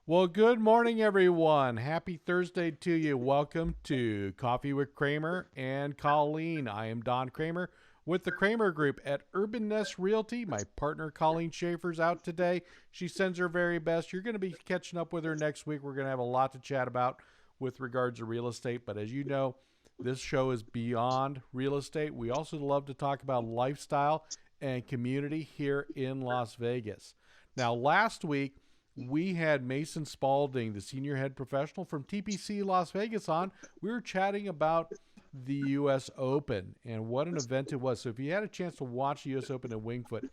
Well, good morning, everyone. Happy Thursday to you. Welcome to Coffee with Cramer and Colleen. I am Don Cramer with the Cramer Group at Urban Nest Realty. My partner, Colleen Schaefer's out today. She sends her very best. You're going to be catching up with her next week. We're going to have a lot to chat about with regards to real estate. But as you know, this show is beyond real estate. We also love to talk about lifestyle and community here in Las Vegas. Now, last week, we had Mason Spalding, the senior head professional from TPC Las Vegas, on. We were chatting about the U.S. Open and what an event it was. So if you had a chance to watch the U.S. Open at Wingfoot,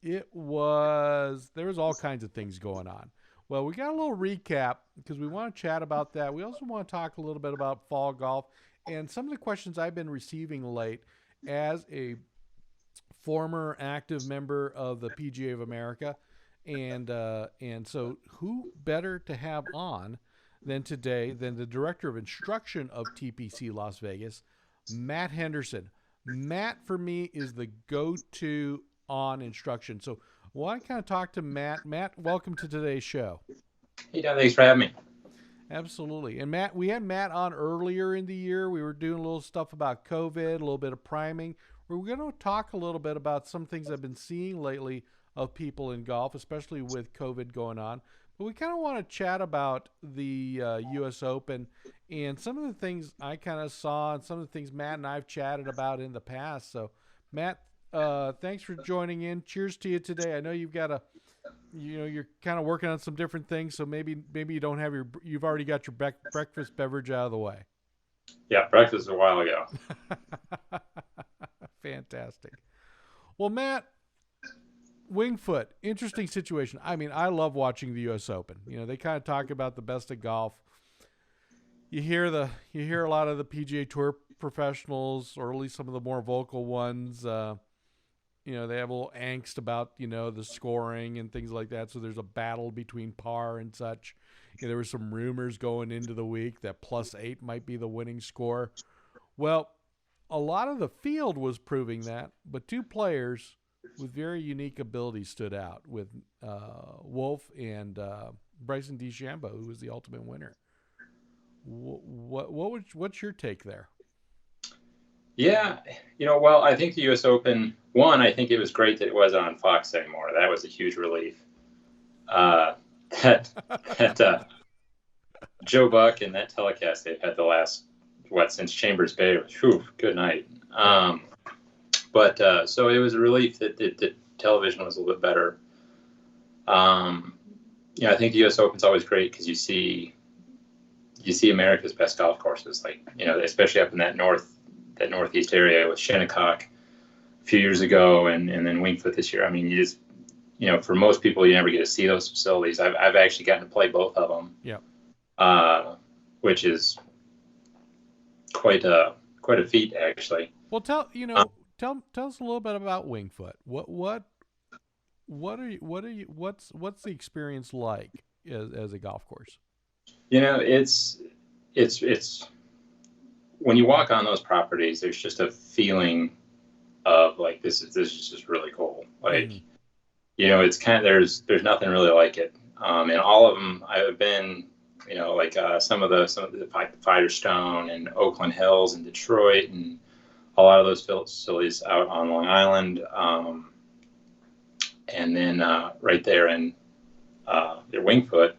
there was all kinds of things going on. Well, we got a little recap because we want to chat about that. We also want to talk a little bit about fall golf and some of the questions I've been receiving late as a former active member of the PGA of America. And so who better to have on than the director of instruction of TPC Las Vegas, Matt Henderson. Matt, for me, is the go-to on instruction. So I want to kind of talk to Matt. Matt, welcome to today's show. Hey, Don, thanks for having me. Absolutely. And Matt, we had Matt on earlier in the year. We were doing a little stuff about COVID, a little bit of priming. We're going to talk a little bit about some things I've been seeing lately of people in golf, especially with COVID going on. But we kind of want to chat about the U.S. Open and some of the things I kind of saw and some of the things Matt and I've chatted about in the past. So, Matt, thanks for joining in. Cheers to you today. I know you're kind of working on some different things, so maybe you don't have you've already got your breakfast beverage out of the way. Yeah, breakfast a while ago. Fantastic. Well, Matt, Wingfoot, interesting situation. I mean, I love watching the U.S. Open. You know, they kind of talk about the best of golf. You hear a lot of the PGA Tour professionals, or at least some of the more vocal ones. They have a little angst about the scoring and things like that. So there's a battle between par and such. There were some rumors going into the week that +8 might be the winning score. Well, a lot of the field was proving that, but two players with very unique abilities stood out with Wolf and Bryson DeChambeau, who was the ultimate winner. What's your take there? Yeah, well, I think the U.S. Open, I think it was great that it wasn't on Fox anymore. That was a huge relief. That Joe Buck and that telecast they've had the last, since Chambers Bay, good night. So it was a relief that the television was a little bit better. I think the U.S. Open's always great because you see America's best golf courses, especially up in that northeast area with Shinnecock a few years ago, and then Wingfoot this year. I mean, you just, for most people, you never get to see those facilities. I've actually gotten to play both of them. Yeah. Which is quite a feat, actually. Well, tell us a little bit about Wingfoot. What's the experience like as a golf course? It's when you walk on those properties, there's just a feeling of this is just really cool. It's kind of there's nothing really like it. And all of them I've been, some of the Firestone and Oakland Hills and Detroit and a lot of those facilities out on Long Island, and then right there in their Wingfoot.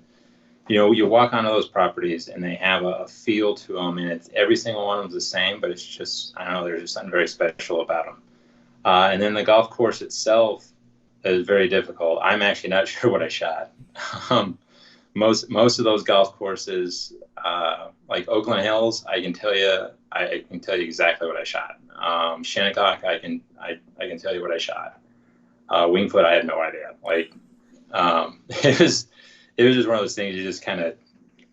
You walk onto those properties and they have a feel to them, and it's every single one of them's the same, but it's just, I don't know, there's just something very special about them. And then the golf course itself is very difficult. I'm actually not sure what I shot. Most of those golf courses, like Oakland Hills, I can tell you exactly what I shot. Shinnecock, I can tell you what I shot. Wingfoot, I had no idea. It was just one of those things you just kind of,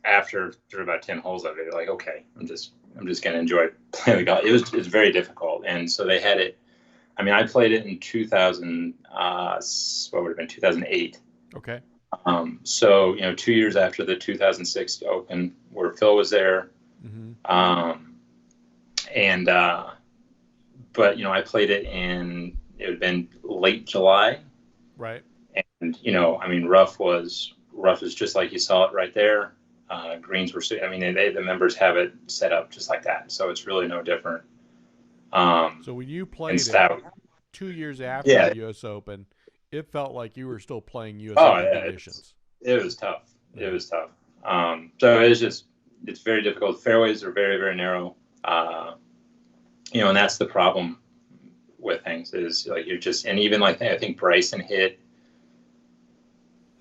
after through about 10 holes of it, you're like, okay, I'm just going to enjoy playing the golf. It was very difficult. And so they had it. I mean, I played it in 2008. Okay. So, 2 years after the 2006 Open, where Phil was there. Mm-hmm. But I played it it had been late July. Right. And, rough was rough is just like you saw it right there. Greens were, I mean, the members have it set up just like that, so it's really no different. So when you And played it stout, 2 years after yeah. the U.S. Open, it felt like you were still playing U.S. Oh, Open yeah, conditions. it was tough. It Yeah. was tough. So it's very difficult. Fairways are very, very narrow. And that's the problem with things is like and even like I think Bryson hit,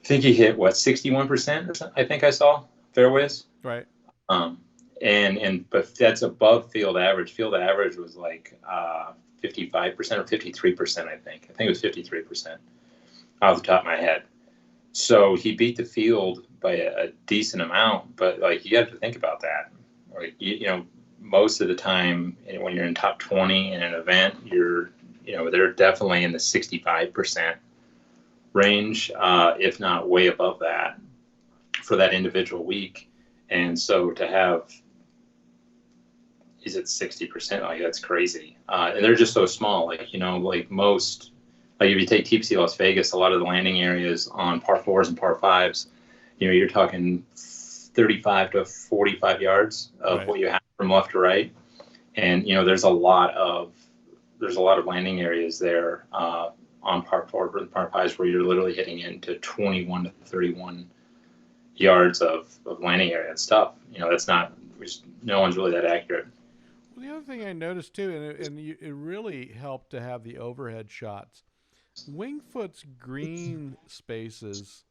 I think he hit what 61% or something. I think I saw fairways. Right. But that's above field average. Field average was like 55% or 53%. I think it was 53% off the top of my head. So he beat the field by a decent amount, but like you have to think about that. Like most of the time when you're in top 20 in an event, they're definitely in the 65% range, if not way above that for that individual week. And so to have, is it 60%? Like that's crazy. And they're just so small. Like most, like if you take TPC Las Vegas, a lot of the landing areas on par fours and par fives, you're talking 35 to 45 yards of Right. what you have from left to right. And, there's a lot of landing areas there on par fours and par fives where you're literally hitting into 21 to 31 yards of landing area and stuff. That's not, no one's really that accurate. Well, the other thing I noticed too, it really helped to have the overhead shots. Wingfoot's green spaces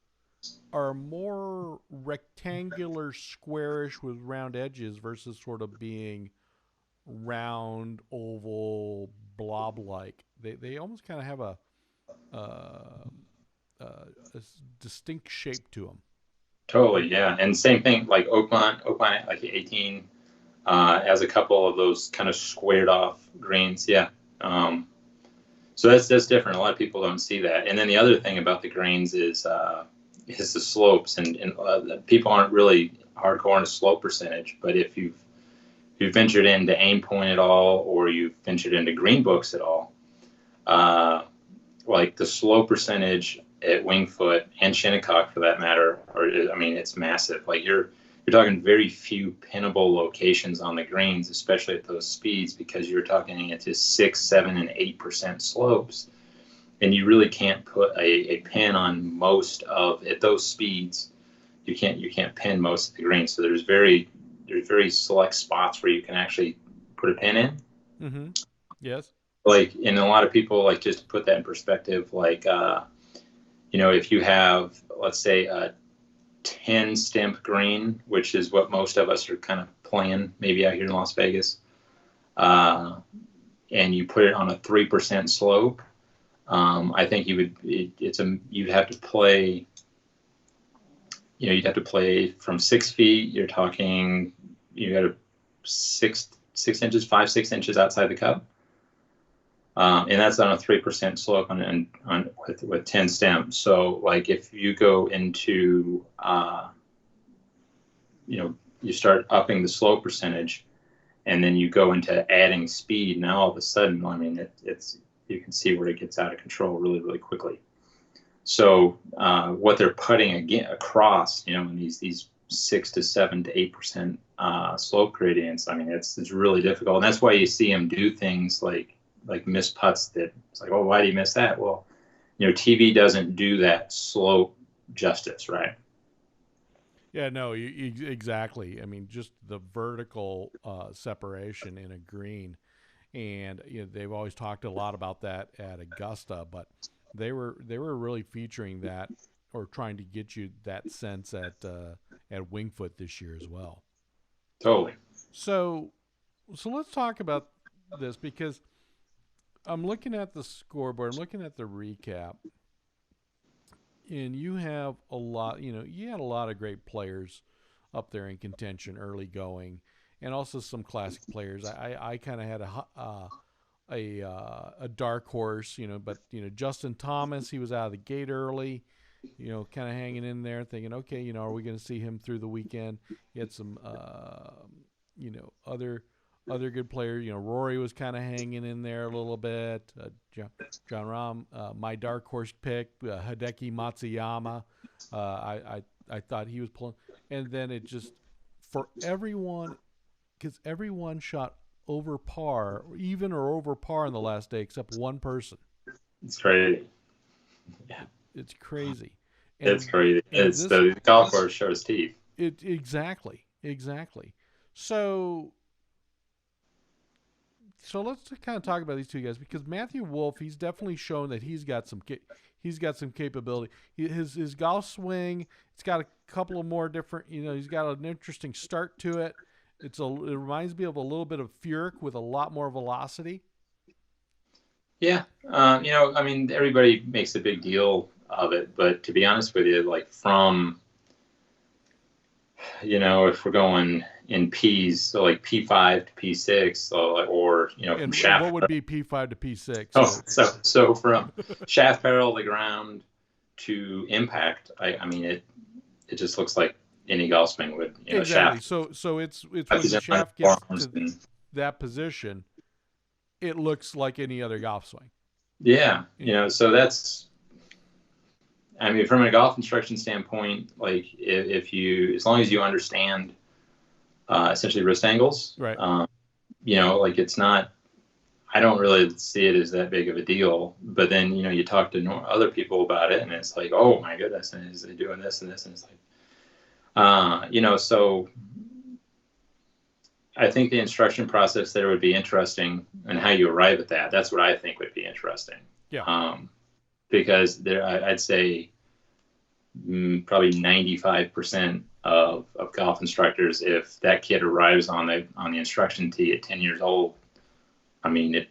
are more rectangular, squarish with round edges versus sort of being round, oval, blob-like. They almost kind of have a distinct shape to them. Totally, yeah. And same thing, like Oakmont, like 18 has a couple of those kind of squared off greens. Yeah. So that's different. A lot of people don't see that. And then the other thing about the greens is the slopes, and people aren't really hardcore on a slope percentage. But if you've ventured into Aim Point at all, or you've ventured into Green Books at all, like the slope percentage at Wingfoot and Shinnecock for that matter, it's massive. Like you're talking very few pinnable locations on the greens, especially at those speeds, because you're talking into 6, 7, and 8% slopes, and you really can't put a pin on most of at those speeds. You can't pin most of the greens. So there's very select spots where you can actually put a pin in. Mm-hmm. Yes. Like, and a lot of people, like, just to put that in perspective, like, if you have, let's say, a 10 stimp green, which is what most of us are kind of playing maybe out here in Las Vegas, and you put it on a 3% slope, I think you'd have to play, you'd have to play from 6 feet. You're talking, you got to 6 inches, 5, 6 inches outside the cup. And that's on a 3% slope with 10 stems. So like if you go into, you start upping the slope percentage, and then you go into adding speed. Now all of a sudden, it's you can see where it gets out of control really, really quickly. So what they're putting across, in these 6 to 7 to 8% slope gradients, it's really difficult, and that's why you see them do things like miss putts that it's like, oh, why do you miss that? Well, TV doesn't do that slope justice, right? Yeah, no, exactly. Just the vertical separation in a green, and they've always talked a lot about that at Augusta, but they were really featuring that or trying to get you that sense at Wingfoot this year as well. Totally. So let's talk about this, because I'm looking at the scoreboard, I'm looking at the recap, and you have a lot. You had a lot of great players up there in contention early going, and also some classic players. I kind of had a dark horse, but Justin Thomas, he was out of the gate early, kind of hanging in there, thinking, okay, are we going to see him through the weekend? He had some, other good players. Rory was kind of hanging in there a little bit. John Rahm, my dark horse pick, Hideki Matsuyama. I I thought he was pulling, and then it just for everyone because everyone shot over par, or even or over par on the last day except one person. It's crazy. Yeah, It's crazy. it's And crazy. and It's this the golf course shows teeth. it exactly. So let's kind of talk about these two guys because Matthew Wolff, he's definitely shown that he's got some capability. His golf swing, it's got a couple of more different. He's got an interesting start to it. It reminds me of a little bit of Furyk with a lot more velocity. Yeah, I mean, everybody makes a big deal of it, but to be honest with you, like from, if we're going in P's, so like P5 to P6, or from And shaft. what would be P5 to P6? So from shaft pedal to ground to impact, I mean it just looks like any golf swing would. Exactly. Shaft. So it's when the shaft gets to that position, it looks like any other golf swing. Yeah, so that's. I mean, from a golf instruction standpoint, like if you, as long as you understand essentially wrist angles, right? Like it's not. I don't really see it as that big of a deal. But then you talk to other people about it, and it's like, oh my goodness, and is they doing this and this, and it's like, so. I think the instruction process there would be interesting, and how you arrive at that. That's what I think would be interesting. Yeah. Because I'd say probably 95% of golf instructors, if that kid arrives on the instruction tee at 10 years old, I mean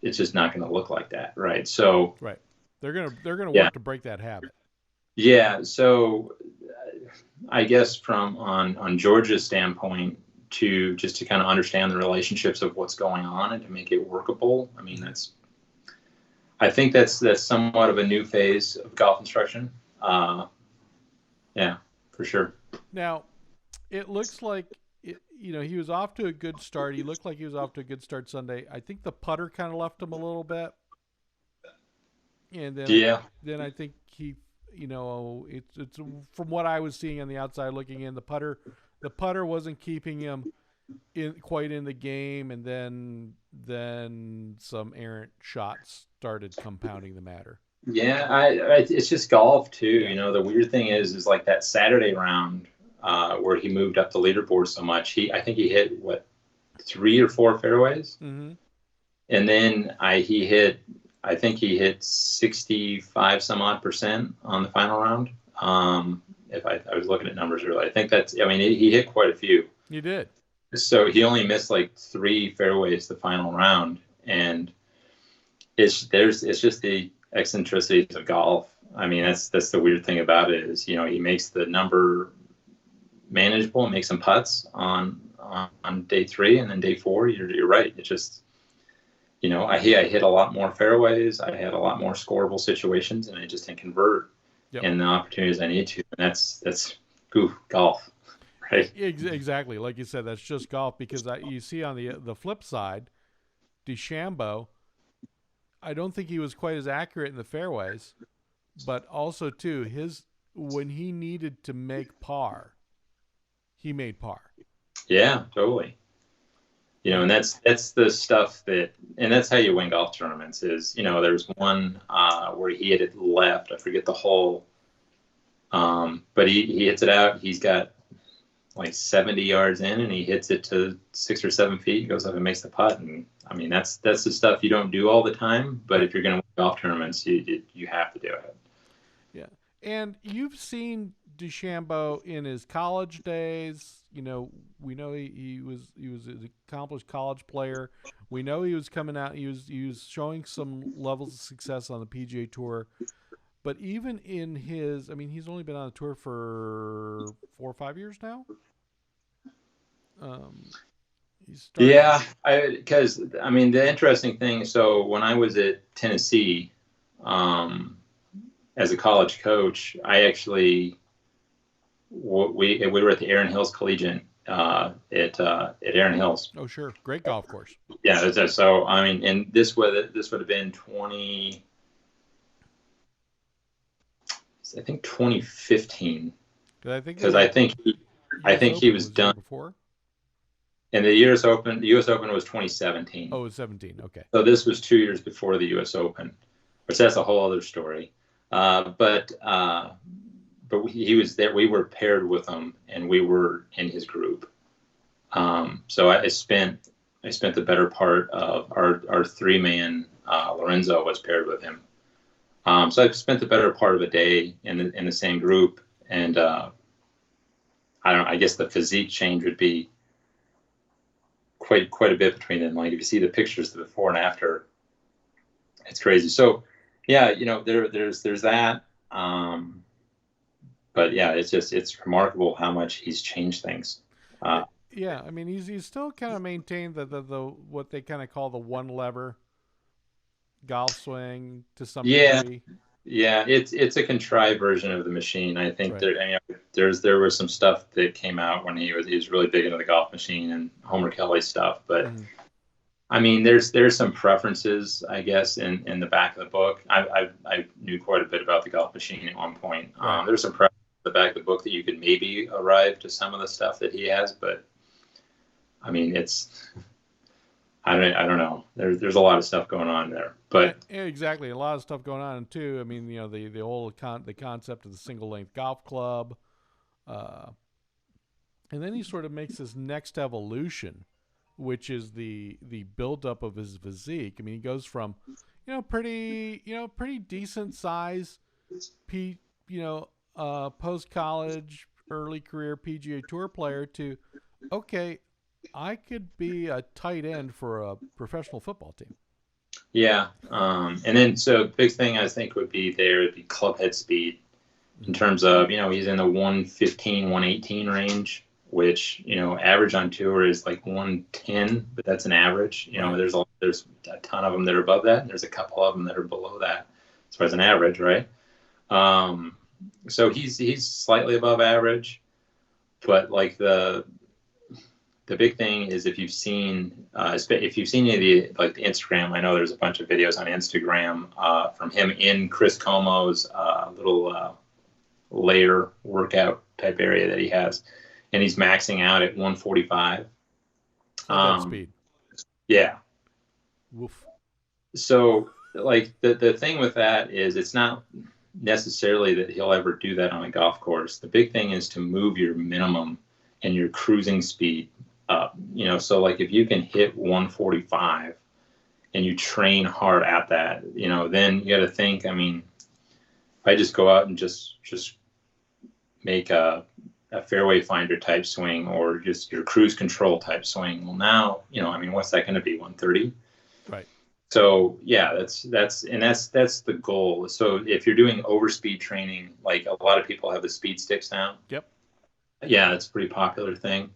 it's just not going to look like that, right? So right, they're gonna work to break that habit. Yeah. So I guess from on Georgia's standpoint, to kind of understand the relationships of what's going on and to make it workable. I mean, I think that's somewhat of a new phase of golf instruction. Yeah, for sure. Now, it looks like he was off to a good start. He looked like he was off to a good start Sunday. I think the putter kind of left him a little bit, and then I think he, it's from what I was seeing on the outside looking in, the putter wasn't keeping him quite in the game, and then some errant shots started compounding the matter. Yeah, it's just golf too. Yeah. The weird thing is like that Saturday round where he moved up the leaderboard so much. I think he hit 3 or 4 fairways, mm-hmm. and then he hit 65 some odd % on the final round. If I was looking at numbers earlier, I think he hit quite a few. He did. So he only missed like 3 fairways the final round, and it's just the eccentricities of golf. I mean, that's the weird thing about it is, he makes the number manageable and makes some putts on day 3, and then day 4, you're right. It's just, I hit a lot more fairways. I had a lot more scoreable situations, and I just didn't convert in the opportunities I need to. And that's golf, right? Exactly. Like you said, that's just golf, because you see on the flip side, DeChambeau, I don't think he was quite as accurate in the fairways, but also too, when he needed to make par, he made par. Yeah, totally. And that's the stuff and that's how you win golf tournaments is, there's one where he hit it left. I forget the hole. But he hits it out. He's got like 70 yards in, and he hits it to 6 or 7 feet, goes up and makes the putt. And I mean, that's the stuff you don't do all the time, but if you're going to win golf tournaments, you have to do it. Yeah. And you've seen DeChambeau in his college days. We know he was an accomplished college player. We know he was coming out. He was showing some levels of success on the PGA Tour. But even in he's only been on the tour for 4 or 5 years now. Yeah, because the interesting thing. So when I was at Tennessee, as a college coach, I actually we were at the Erin Hills Collegiate at Erin Hills. Oh, sure, great golf course. Yeah, so and this would have been 20. I think 2015, I think because the I U.S. think he Open was was the year done. before. And the U.S. Open was 2017. Oh, it was 17. Okay. So this was 2 years before the U.S. Open, which that's a whole other story. But he was there. We were paired with him, and we were in his group. So I spent the better part of our 3-man. Lorenzo was paired with him. So I spent the better part of a day in the same group, and I guess the physique change would be quite a bit between them. Like if you see the pictures, the before and after, it's crazy. So yeah, there's that. But yeah, it's remarkable how much he's changed things. Yeah, I mean he's still kind of maintained the what they kind of call the one lever golf swing to some Yeah, degree. yeah, it's a contrived version of the machine. I think Right. there was some stuff that came out when he was really big into the golf machine and Homer Kelly stuff, but Mm-hmm. I mean, there's some preferences, I guess, in the back of the book. I knew quite a bit about the golf machine at one point. Right. There's some preferences in the back of the book that you could maybe arrive to some of the stuff that he has, but I mean, I don't know. There's a lot of stuff going on there, Yeah, but exactly. A lot of stuff going on too. I mean, the whole the concept of the single length golf club, uh, and then he sort of makes this next evolution, which is the buildup of his physique. I mean, he goes from, pretty decent size, p post college, early career PGA Tour player to, okay, I could be a tight end for a professional football team. yeah. And then so big thing I think would be club head speed in terms of he's in the 115, 118 range, which average on tour is like 110, but that's an average. Right. There's a ton of them that are above that, and there's a couple of them that are below that as far as an average, right? So he's slightly above average, but like the big thing is if you've seen any of the like the Instagram, I know there's a bunch of videos on Instagram from him in Chris Como's little layer workout type area that he has, and he's maxing out at 145 At that speed. Yeah. Woof. So like the thing with that is it's not necessarily that he'll ever do that on a golf course. The big thing is to move your minimum and your cruising speed up. So like if you can hit 145 and you train hard at that, then you got to think, I mean, if I just go out and just make a fairway finder type swing or just your cruise control type swing, well now, I mean, what's that going to be, 130? Right. So yeah, that's the goal. So if you're doing overspeed training, like a lot of people have the speed sticks now. Yep. Yeah, that's a pretty popular thing.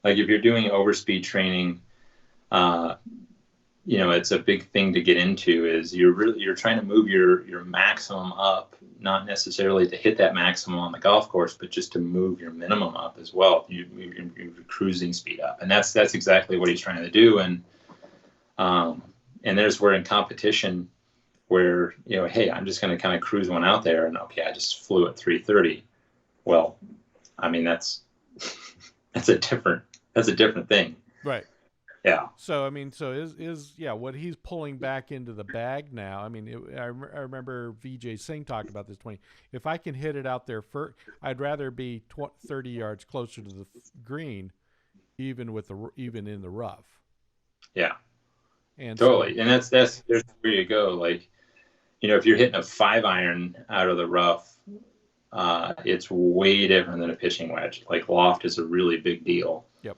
Like if you're doing overspeed training, it's a big thing to get into. Is you're trying to move your maximum up, not necessarily to hit that maximum on the golf course, but just to move your minimum up as well. You move your cruising speed up, and that's exactly what he's trying to do. And there's where in competition, where hey, I'm just going to kind of cruise one out there, and okay, I just flew at 330. Well, I mean that's a different thing. Right. Yeah. So I mean, what he's pulling back into the bag now. I mean, I remember VJ Singh talked about this 20. If I can hit it out there I'd rather be 30 yards closer to the green, even in the rough. Yeah. And totally. so, And there's where you go. Like, if you're hitting a 5-iron out of the rough, it's way different than a pitching wedge. Like loft is a really big deal. Yep.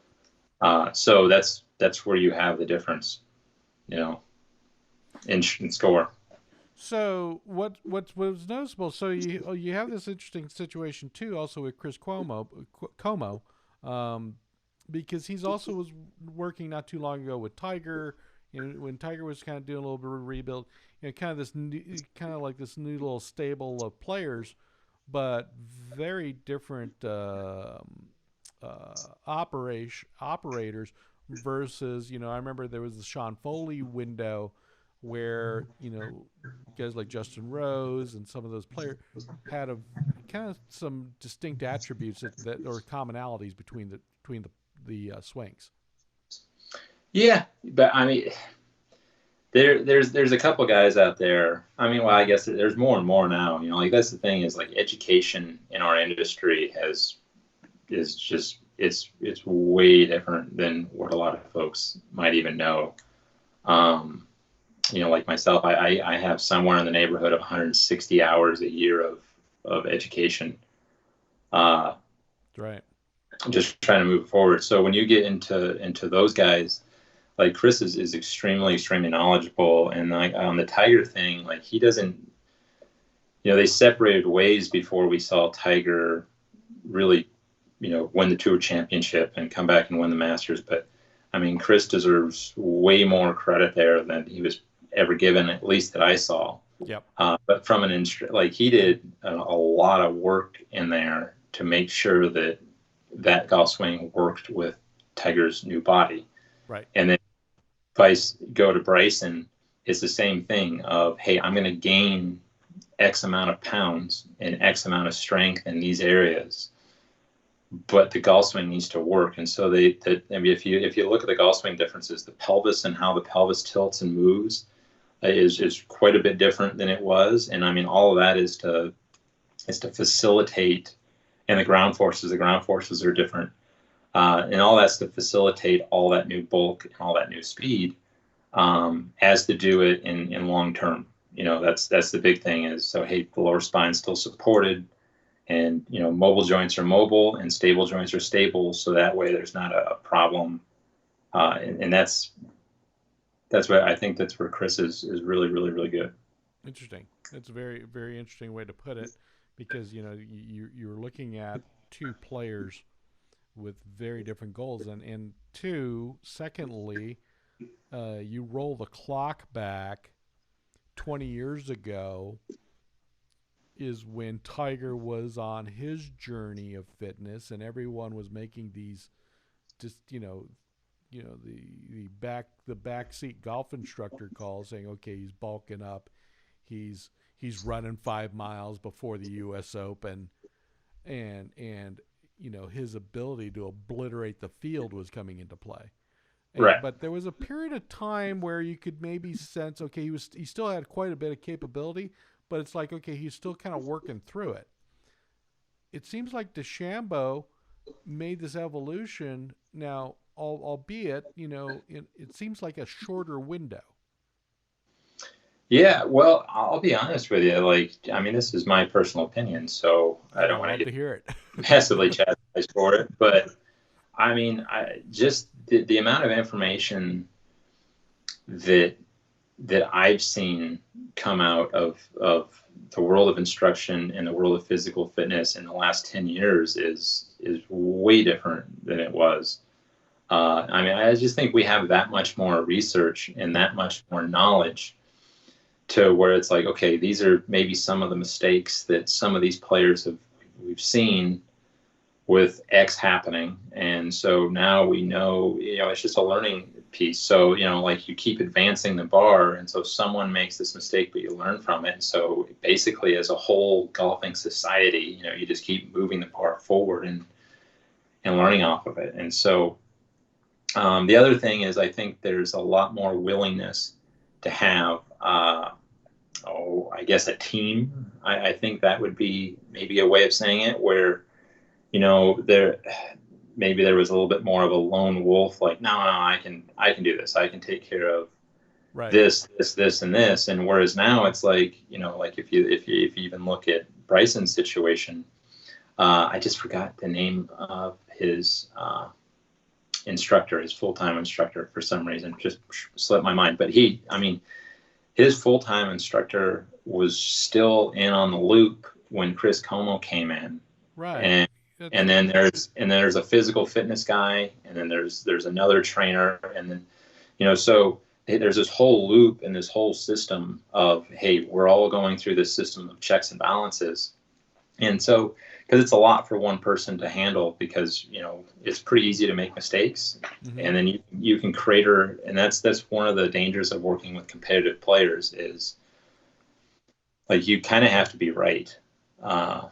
So that's where you have the difference, in score. So what was noticeable? So you have this interesting situation too, also with Chris Como, because he's also was working not too long ago with Tiger. When Tiger was kind of doing a little bit of rebuild, kind of like this new little stable of players, but very different operators versus I remember there was the Sean Foley window where, guys like Justin Rose and some of those players had a kind of some distinct attributes that or commonalities between the swings. Yeah, but I mean, there's a couple guys out there. I mean, well, I guess there's more and more now. Like that's the thing is like education in our industry is just it's way different than what a lot of folks might even know. Like myself, I have somewhere in the neighborhood of 160 hours a year of education. Right. Just trying to move forward. So when you get into those guys, like Chris is extremely, extremely knowledgeable. And like on the Tiger thing, like he doesn't, they separated ways before we saw Tiger really, win the Tour Championship and come back and win the Masters. But I mean, Chris deserves way more credit there than he was ever given, at least that I saw. Yep. But from like he did a lot of work in there to make sure that golf swing worked with Tiger's new body. Right. And then if I go to Bryson, it's the same thing of, hey, I'm going to gain X amount of pounds and X amount of strength in these areas, but the golf swing needs to work. And so if you look at the golf swing differences, the pelvis and how the pelvis tilts and moves is quite a bit different than it was. And I mean, all of that is to facilitate, and the ground forces are different. And all that's to facilitate all that new bulk and all that new speed, as to do it in long term. That's the big thing is, so hey, the lower spine's still supported, and mobile joints are mobile and stable joints are stable, so that way there's not a problem. And that's what I think, that's where Chris is really, really, really good. Interesting. That's a very, very interesting way to put it, because you're looking at two players with very different goals, and secondly, you roll the clock back 20 years ago is when Tiger was on his journey of fitness, and everyone was making these just the backseat golf instructor calls saying, okay, he's bulking up, he's running 5 miles before the U.S. Open, and his ability to obliterate the field was coming into play. Right. But there was a period of time where you could maybe sense, okay, he still had quite a bit of capability, but it's like, okay, he's still kind of working through it. It seems like DeChambeau made this evolution now, albeit, it seems like a shorter window. Yeah, well, I'll be honest with you. Like, I mean, this is my personal opinion, so I don't want to get hear it massively chastised for it. But I mean, just the amount of information that I've seen come out of the world of instruction and the world of physical fitness in the last 10 years is way different than it was. I mean, I just think we have that much more research and that much more knowledge, to where it's like, okay, these are maybe some of the mistakes that some of these players we've seen with X happening. And so now we know, it's just a learning piece. So, like you keep advancing the bar. And so someone makes this mistake, but you learn from it. And so basically as a whole golfing society, you just keep moving the bar forward and learning off of it. And so the other thing is, I think there's a lot more willingness to have, I guess a team. I think that would be maybe a way of saying it, where, there was a little bit more of a lone wolf, like, no, I can do this. I can take care of this, and this. And whereas now it's like, like if you even look at Bryson's situation, I just forgot the name of his instructor, his full-time instructor, for some reason, just slipped my mind. But his full-time instructor was still in on the loop when Chris Como came in. Right. And then there's a physical fitness guy, and then there's another trainer, and then, so there's this whole loop and this whole system of, hey, we're all going through this system of checks and balances. And so, because it's a lot for one person to handle, because it's pretty easy to make mistakes, Mm-hmm. and then you can crater, and that's one of the dangers of working with competitive players is like you kind of have to be right, uh,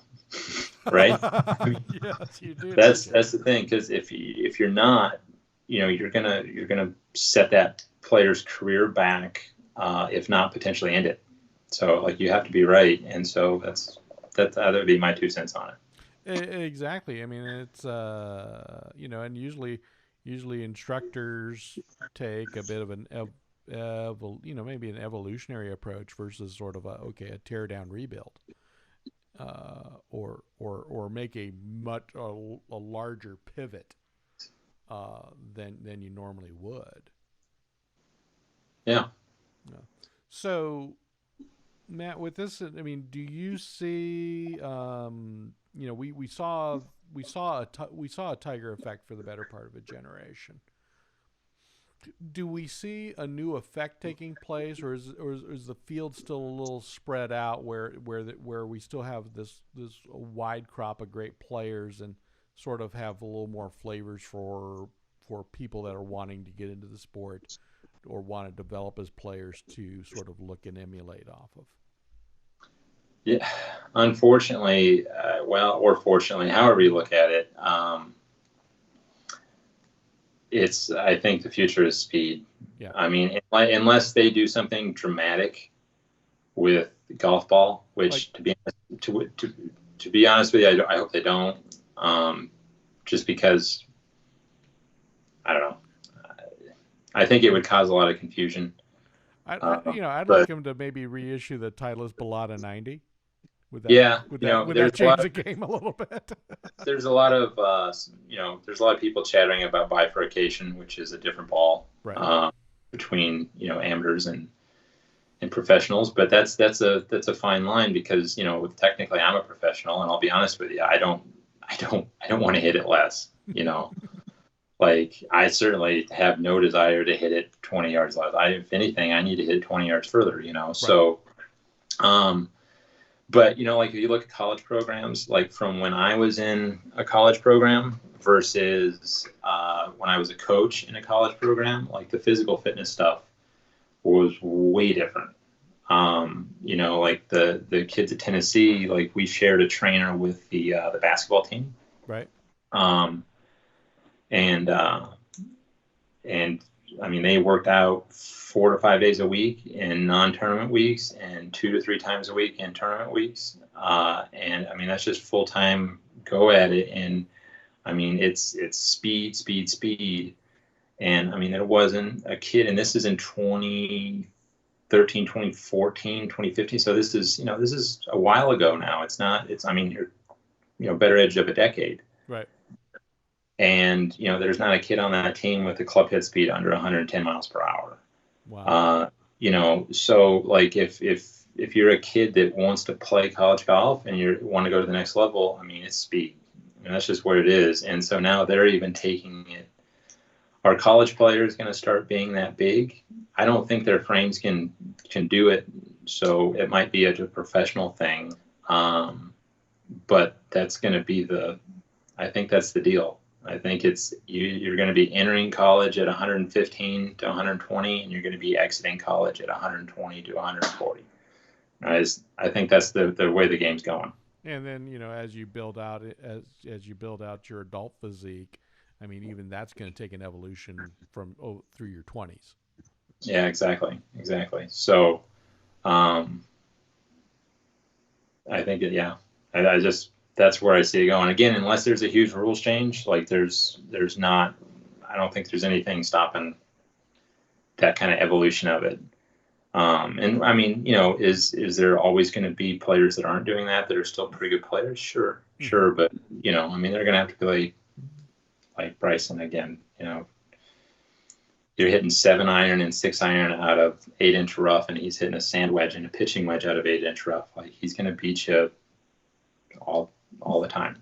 right? Yes, you do, don't that's you? that's the thing, because if you're not, you're gonna set that player's career back, if not potentially end it. So like you have to be right, and so that would be my 2 cents on it. Exactly. I mean, it's and usually instructors take a bit of an maybe an evolutionary approach versus sort of a tear down rebuild, or make a larger pivot than you normally would. Yeah. Yeah. So, Matt, with this, I mean, do you see? We saw a tiger effect for the better part of a generation. Do we see a new effect taking place, or is the field still a little spread out where we still have this wide crop of great players and sort of have a little more flavors for people that are wanting to get into the sport or want to develop as players to sort of look and emulate off of? Yeah, unfortunately, or fortunately, however you look at it, I think the future is speed. Yeah. I mean, unless they do something dramatic with golf ball, Like, which to be honest with you, I hope they don't. Just because I don't know, I think it would cause a lot of confusion. I'd like But him to maybe reissue the Titleist Balata 90. Would that yeah, would there's that a lot change of the game a little bit? there's a lot of there's a lot of people chattering about bifurcation, which is a different ball, Right. between amateurs and professionals. But that's a fine line, because technically I'm a professional, and I'll be honest with you, I don't want to hit it less. Like I certainly have no desire to hit it 20 yards less. If anything, I need to hit it 20 yards further. Right. So. Um, But like if you look at college programs, like from when I was in a college program versus when I was a coach in a college program, like the physical fitness stuff was way different. Like the kids at Tennessee, like we shared a trainer with the basketball team, Right. um, and and I mean they worked out 4 to 5 days a week in non-tournament weeks and 2 to 3 times a week in tournament weeks. And I mean that's just full time go at it. And I mean it's speed, speed, speed. And I mean there wasn't a kid, and this is in 2013, 2014, 2015. So this is a while ago now. It's not. It's I mean you're better edge of a decade. Right. And there's not a kid on that team with a club head speed under 110 miles per hour. Wow. So like if you're a kid that wants to play college golf and you want to go to the next level, I mean it's speed. That's just what it is. And so now they're even taking it. Are college players going to start being that big? I don't think their frames can do it. So it might be a professional thing, but that's going to be I think that's the deal. I think it's you're going to be entering college at 115 to 120, and you're going to be exiting college at 120 to 140. I think that's the way the game's going. And then as you build out as you build out your adult physique, I mean even that's going to take an evolution from through your 20s. Yeah, exactly. So, I think yeah, I just that's where I see it going. Again, unless there's a huge rules change, like there's not. I don't think there's anything stopping that kind of evolution of it. And I mean, is there always going to be players that aren't doing that are still pretty good players? Sure, Mm-hmm. sure, but I mean, they're going to have to play like Bryson again. You're hitting 7-iron and 6-iron out of 8-inch rough, and he's hitting a sand wedge and a pitching wedge out of 8-inch rough. Like he's going to beat you all the time.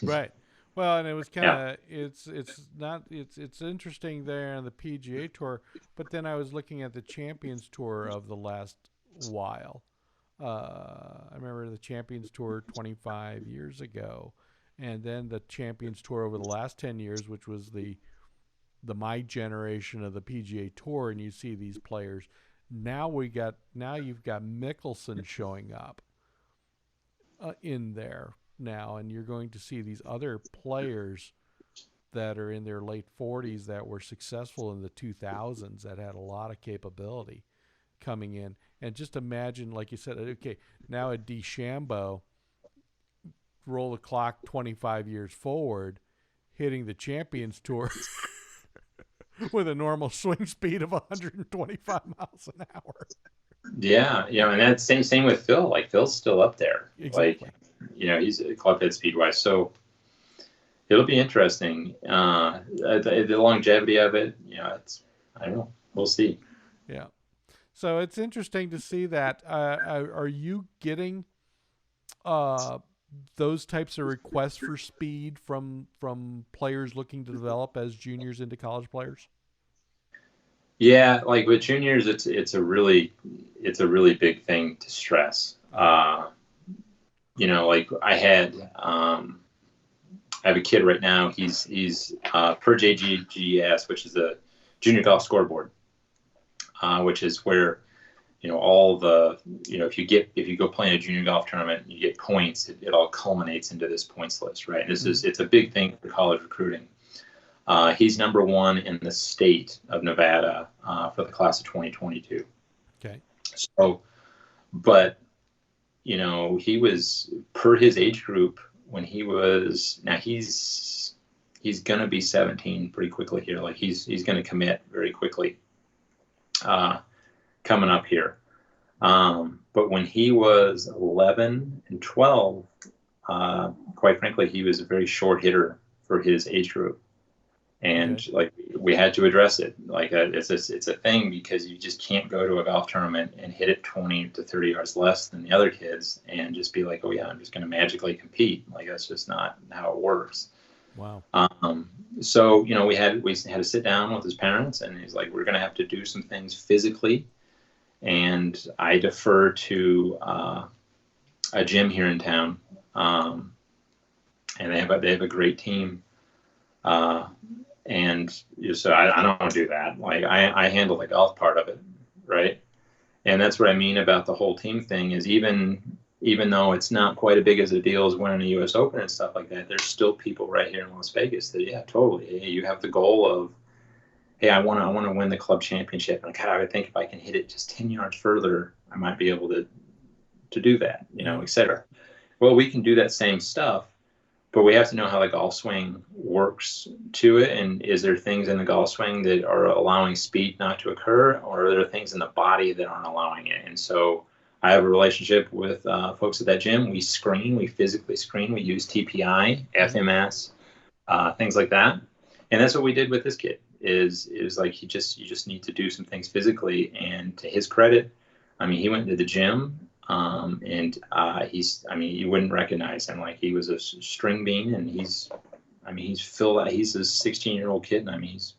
Right. Well, and it was kind Yeah. of it's interesting there on the PGA Tour, but then I was looking at the Champions Tour of the last while, I remember the Champions Tour 25 years ago, and then the Champions Tour over the last 10 years, which was the my generation of the PGA Tour, and you see these players. Now you've got Mickelson showing up in there now, and you're going to see these other players that are in their late 40s that were successful in the 2000s that had a lot of capability coming in. And just imagine, like you said, okay, now at DeChambeau, roll the clock 25 years forward, hitting the Champions Tour with a normal swing speed of 125 miles an hour. Yeah, and that's same with Phil. Like Phil's still up there. Exactly. Like, he's club head speed wise. So it'll be interesting. The longevity of it, I don't know. We'll see. Yeah. So it's interesting to see that. Are you getting those types of requests for speed from players looking to develop as juniors into college players? Yeah, like with juniors, it's a really big thing to stress. Like I have a kid right now. He's per JGGS, which is a junior golf scoreboard, which is where all the if you go play in a junior golf tournament, you get points. It all culminates into this points list, right? It's a big thing for college recruiting. He's number one in the state of Nevada for the class of 2022. Okay. So, but he was per his age group when he's gonna be 17 pretty quickly here. Like he's gonna commit very quickly coming up here. But when he was 11 and 12, quite frankly, he was a very short hitter for his age group. And Okay. like we had to address it. Like it's a thing because you just can't go to a golf tournament and hit it 20 to 30 yards less than the other kids and just be like, oh yeah, I'm just going to magically compete. Like that's just not how it works. Wow. So we had to sit down with his parents, and he's like, we're going to have to do some things physically, and I defer to a gym here in town, and they have a great team. And so I don't want to do that. Like I handle the golf part of it, right? And that's what I mean about the whole team thing is even though it's not quite as big as a deal as winning a U.S. Open and stuff like that, there's still people right here in Las Vegas that, yeah, totally. Hey, you have the goal of, hey, I want to win the club championship, and God, I would think if I can hit it just 10 yards further, I might be able to do that, et cetera. Well, we can do that same stuff. But we have to know how the golf swing works to it. And is there things in the golf swing that are allowing speed not to occur? Or are there things in the body that aren't allowing it? And so I have a relationship with folks at that gym. We physically screen. We use TPI, FMS, things like that. And that's what we did with this kid is like you just need to do some things physically. And to his credit, I mean, he went to the gym. And you wouldn't recognize him. Like he was a string bean, and he's a 16-year-old kid, and I mean, he's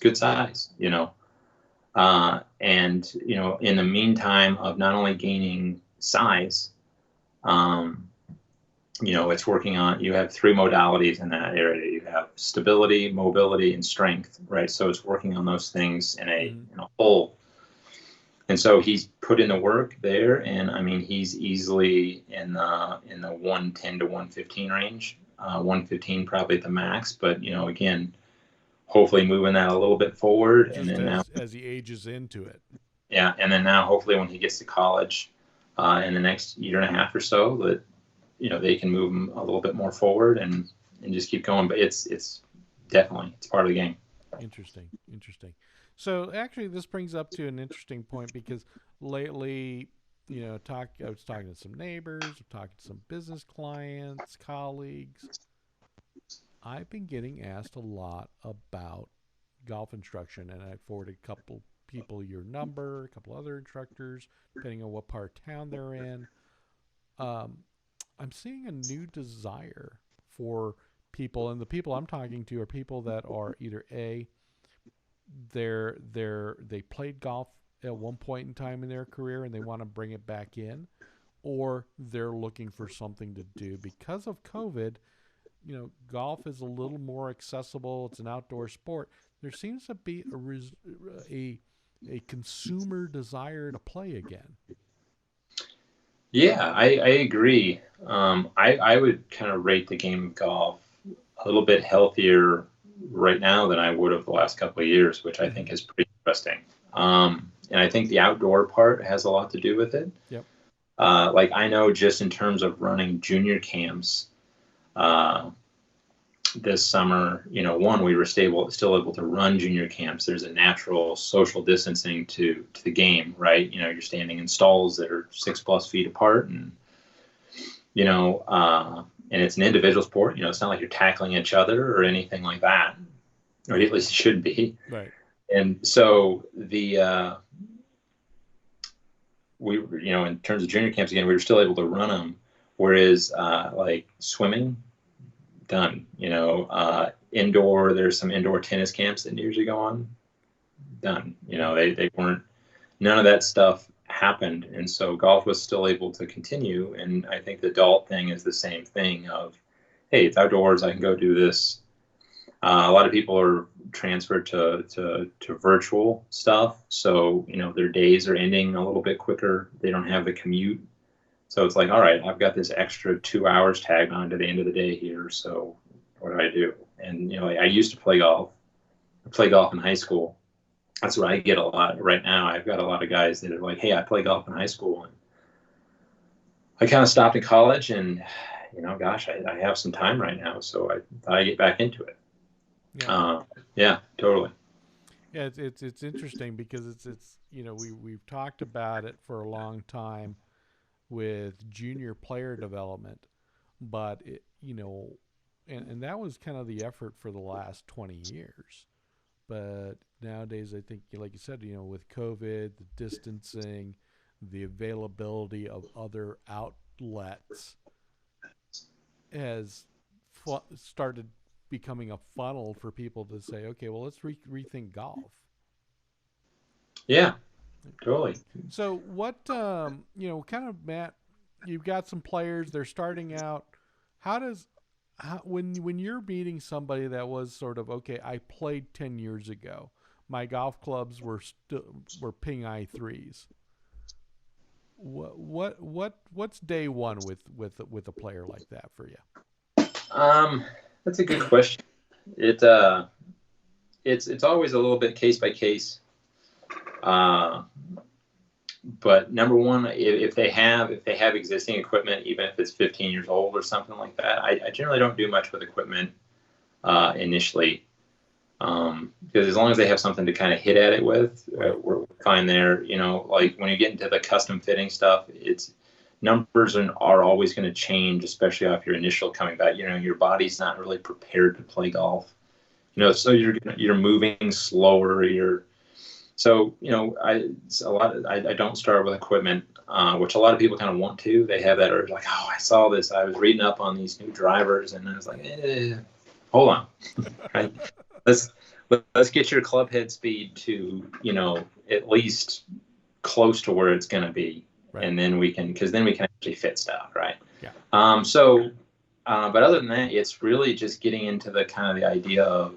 good size, and, in the meantime of not only gaining size, it's working on, you have three modalities in that area. You have stability, mobility, and strength, right? So it's working on those things in a whole. And so he's put in the work there, and I mean he's easily in the 110 to 115 range. 115 probably at the max, but again, hopefully moving that a little bit forward, Just and then as he ages into it. Yeah, and then now hopefully when he gets to college in the next year and a half or so, that they can move him a little bit more forward and just keep going. But it's definitely part of the game. Interesting. So actually, this brings up to an interesting point because lately, I was talking to some neighbors, I'm talking to some business clients, colleagues. I've been getting asked a lot about golf instruction, and I forwarded a couple people your number, a couple other instructors, depending on what part of town they're in. I'm seeing a new desire for people, and the people I'm talking to are people that are either they played golf at one point in time in their career and they want to bring it back in, or they're looking for something to do because of COVID. Golf is a little more accessible. It's an outdoor sport. There seems to be a consumer desire to play again. Yeah, I agree. I would kind of rate the game of golf a little bit healthier right now than I would have the last couple of years, which I think is pretty interesting. And I think the outdoor part has a lot to do with it. Yep. Like I know just in terms of running junior camps, this summer, one, we were still able to run junior camps. There's a natural social distancing to the game, right? You're standing in stalls that are 6+ feet apart, and and it's an individual sport. It's not like you're tackling each other or anything like that, or at least it should be. Right. And so we, in terms of junior camps, again, we were still able to run them. Whereas like swimming, done. Indoor, there's some indoor tennis camps that usually go on, done. They weren't, none of that stuff happened. And so golf was still able to continue. And I think the adult thing is the same thing of, hey, it's outdoors, I can go do this. A lot of people are transferred to virtual stuff. So, their days are ending a little bit quicker. They don't have the commute. So it's like, all right, I've got this extra 2 hours tagged on to the end of the day here. So what do I do? And, I used to play golf. I played golf in high school. That's what I get a lot right now. I've got a lot of guys that are like, hey, I play golf in high school. And I kind of stopped in college and, gosh, I have some time right now. So I thought I'd get back into it. Yeah. Yeah, totally. Yeah, it's interesting because it's we've talked about it for a long time with junior player development, but and that was kind of the effort for the last 20 years. But nowadays, I think, like you said, with COVID, the distancing, the availability of other outlets has started becoming a funnel for people to say, okay, well, let's rethink golf. Yeah, totally. So what, kind of, Matt, you've got some players, they're starting out. When you're meeting somebody that was sort of, okay, I played 10 years ago, my golf clubs were ping i3s. What's day one with a player like that for you? That's a good question. It's always a little bit case by case. But number one, if they have existing equipment, even if it's 15 years old or something like that, I generally don't do much with equipment initially, because as long as they have something to kind of hit at it with, we're fine there. Like when you get into the custom fitting stuff, it's numbers are always going to change, especially off your initial coming back. Your body's not really prepared to play golf. So you're moving slower. I don't start with equipment, which a lot of people kind of want to. They have that urge, like, oh, I saw this. I was reading up on these new drivers, and I was like, hold on, right? Let's get your club head speed to at least close to where it's going to be, right. And then we can actually fit stuff, right? Yeah. But other than that, it's really just getting into the kind of the idea of.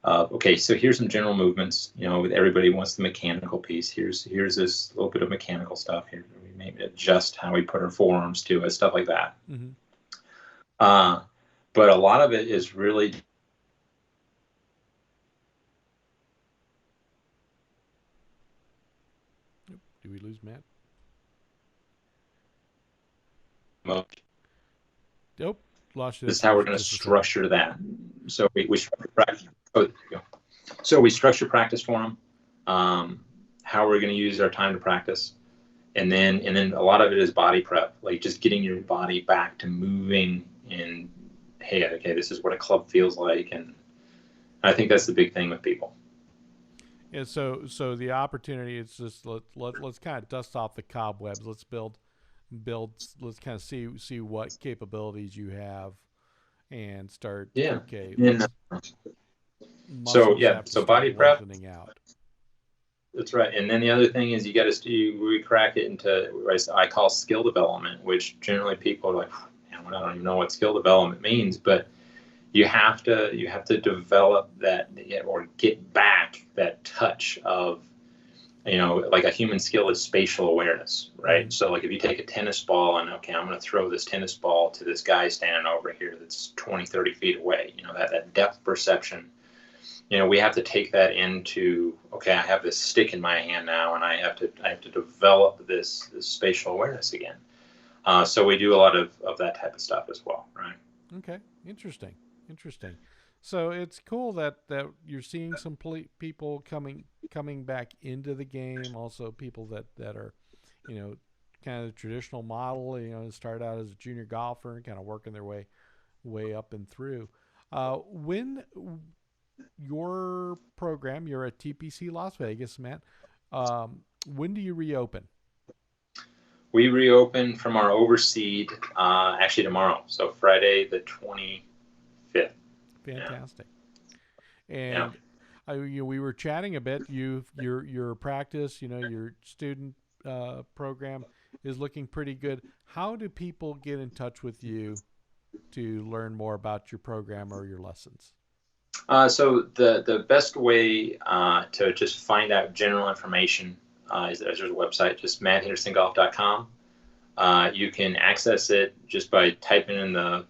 Okay, so here's some general movements. Everybody wants the mechanical piece. Here's this little bit of mechanical stuff here. We maybe adjust how we put our forearms to it, stuff like that. Mm-hmm. But a lot of it is really. Did we lose Matt? Nope, lost you. This is how we're going to structure that. So we structure practice. So we structure practice for them, how we're going to use our time to practice. And then a lot of it is body prep, like just getting your body back to moving and, hey, okay, this is what a club feels like. And I think that's the big thing with people. Yeah. So the opportunity is just, let's kind of dust off the cobwebs. Let's build, let's kind of see what capabilities you have and start. Yeah. Okay. So body prep. Out. That's right. And then the other thing is you got to we crack it into what I call skill development, which generally people are like, man, I don't even know what skill development means, but you have to develop that or get back that touch of, like a human skill is spatial awareness, right? So like if you take a tennis ball and, okay, I'm going to throw this tennis ball to this guy standing over here that's 20, 30 feet away, that depth perception, we have to take that into, okay, I have this stick in my hand now and I have to develop this spatial awareness again. So we do a lot of that type of stuff as well, right? Okay, interesting. So it's cool that you're seeing some people coming back into the game. Also, people that are, kind of the traditional model. Start out as a junior golfer and kind of working their way up and through. When your program, you're at TPC Las Vegas, Matt. When do you reopen? We reopen from our overseed actually tomorrow, so Friday the 25th. Fantastic. And we were chatting a bit. Your practice, your student program is looking pretty good. How do people get in touch with you to learn more about your program or your lessons? So the best way to just find out general information is there's a website, just matthendersongolf.com. You can access it just by typing in the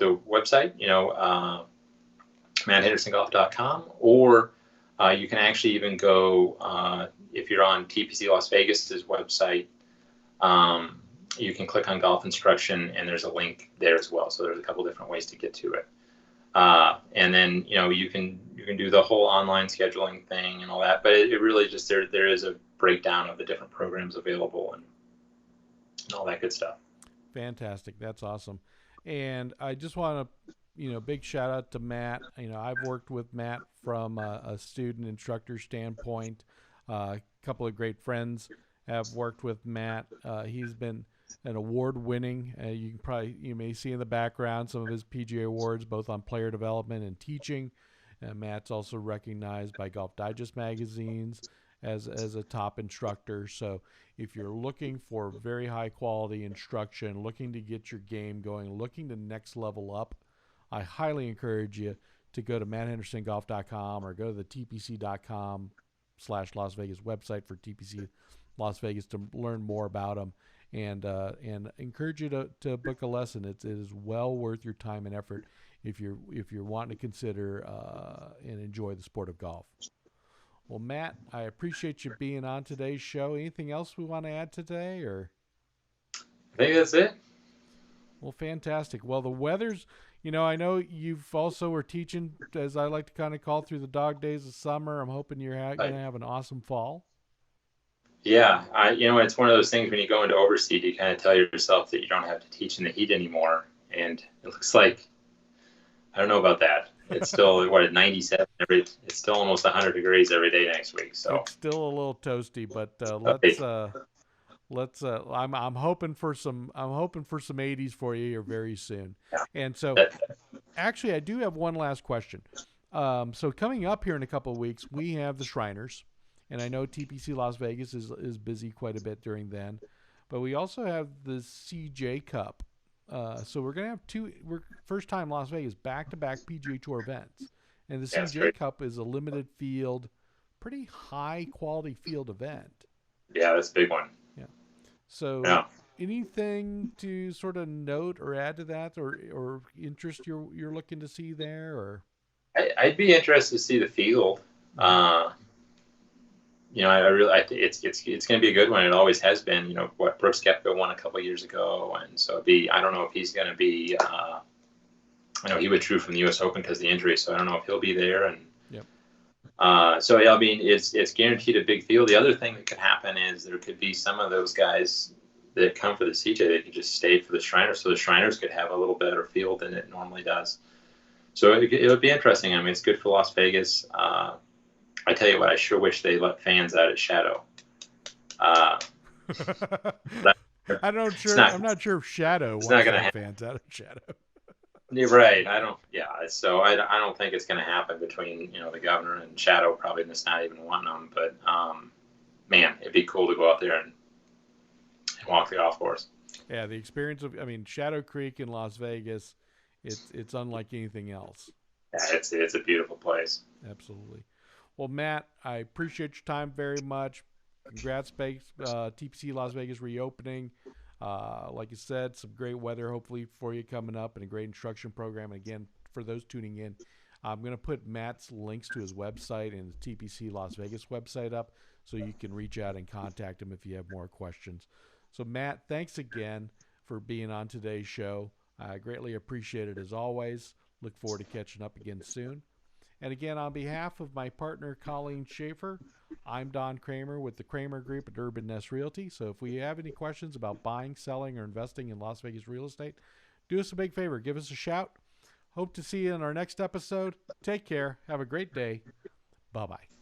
website, matthendersongolf.com, or you can actually even go, if you're on TPC Las Vegas's website, you can click on golf instruction and there's a link there as well. So there's a couple different ways to get to it. And then, you can do the whole online scheduling thing and all that, but it really just, there is a breakdown of the different programs available and all that good stuff. Fantastic. That's awesome. And I just want to, big shout out to Matt. I've worked with Matt from a student instructor standpoint. A couple of great friends have worked with Matt. He's been an award-winning. You may see in the background some of his PGA awards, both on player development and teaching. Matt's also recognized by Golf Digest magazines as a top instructor. So if you're looking for very high quality instruction, looking to get your game going, looking to next level up, I highly encourage you to go to matthendersongolf.com or go to the tpc.com/Las Vegas website for TPC Las Vegas to learn more about them. And encourage you to book a lesson. It is well worth your time and effort if you're wanting to consider and enjoy the sport of golf. Well, Matt, I appreciate you being on today's show. Anything else we want to add today, or? I think that's it. Well, fantastic. Well, the weather's, I know you've also were teaching, as I like to kind of call, through the dog days of summer. I'm hoping you're going to have an awesome fall. Yeah, it's one of those things when you go into overseed, you kind of tell yourself that you don't have to teach in the heat anymore. And it looks like, I don't know about that. It's still, at 97, it's still almost 100 degrees every day next week. So it's still a little toasty, but I'm hoping for some 80s for you here very soon. Yeah. And so actually I do have one last question. So coming up here in a couple of weeks, we have the Shriners. And I know TPC Las Vegas is busy quite a bit during then. But we also have the CJ Cup. So we're going to have first time Las Vegas, back-to-back PGA Tour events. And the CJ Cup is a limited field, pretty high-quality field event. Yeah, that's a big one. Yeah. So anything to sort of note or add to that or interest you're looking to see there? Or I'd be interested to see the field. I think it's going to be a good one. It always has been. Brooks Koepka won a couple of years ago, and so I don't know if he's going to be. I know he withdrew from the U.S. Open because of the injury, so I don't know if he'll be there. And so yeah, I mean, it's guaranteed a big field. The other thing that could happen is there could be some of those guys that come for the CJ that could just stay for the Shriners, so the Shriners could have a little better field than it normally does. So it would be interesting. I mean, it's good for Las Vegas. I tell you what, I sure wish they let fans out at Shadow. I'm not sure if Shadow wants to let fans out at Shadow. You're right. I don't. Yeah. So I don't think it's going to happen between the governor and Shadow probably just not even wanting them. But man, it'd be cool to go out there and walk the golf course. Yeah, the experience of, I mean, Shadow Creek in Las Vegas, it's unlike anything else. Yeah, it's a beautiful place. Absolutely. Well, Matt, I appreciate your time very much. Congrats, TPC Las Vegas reopening. Like you said, some great weather hopefully for you coming up, and a great instruction program. And again, for those tuning in, I'm going to put Matt's links to his website and the TPC Las Vegas website up so you can reach out and contact him if you have more questions. So, Matt, thanks again for being on today's show. I greatly appreciate it as always. Look forward to catching up again soon. And again, on behalf of my partner, Colleen Schaefer, I'm Don Cramer with the Cramer Group at Urban Nest Realty. So if we have any questions about buying, selling, or investing in Las Vegas real estate, do us a big favor. Give us a shout. Hope to see you in our next episode. Take care. Have a great day. Bye-bye.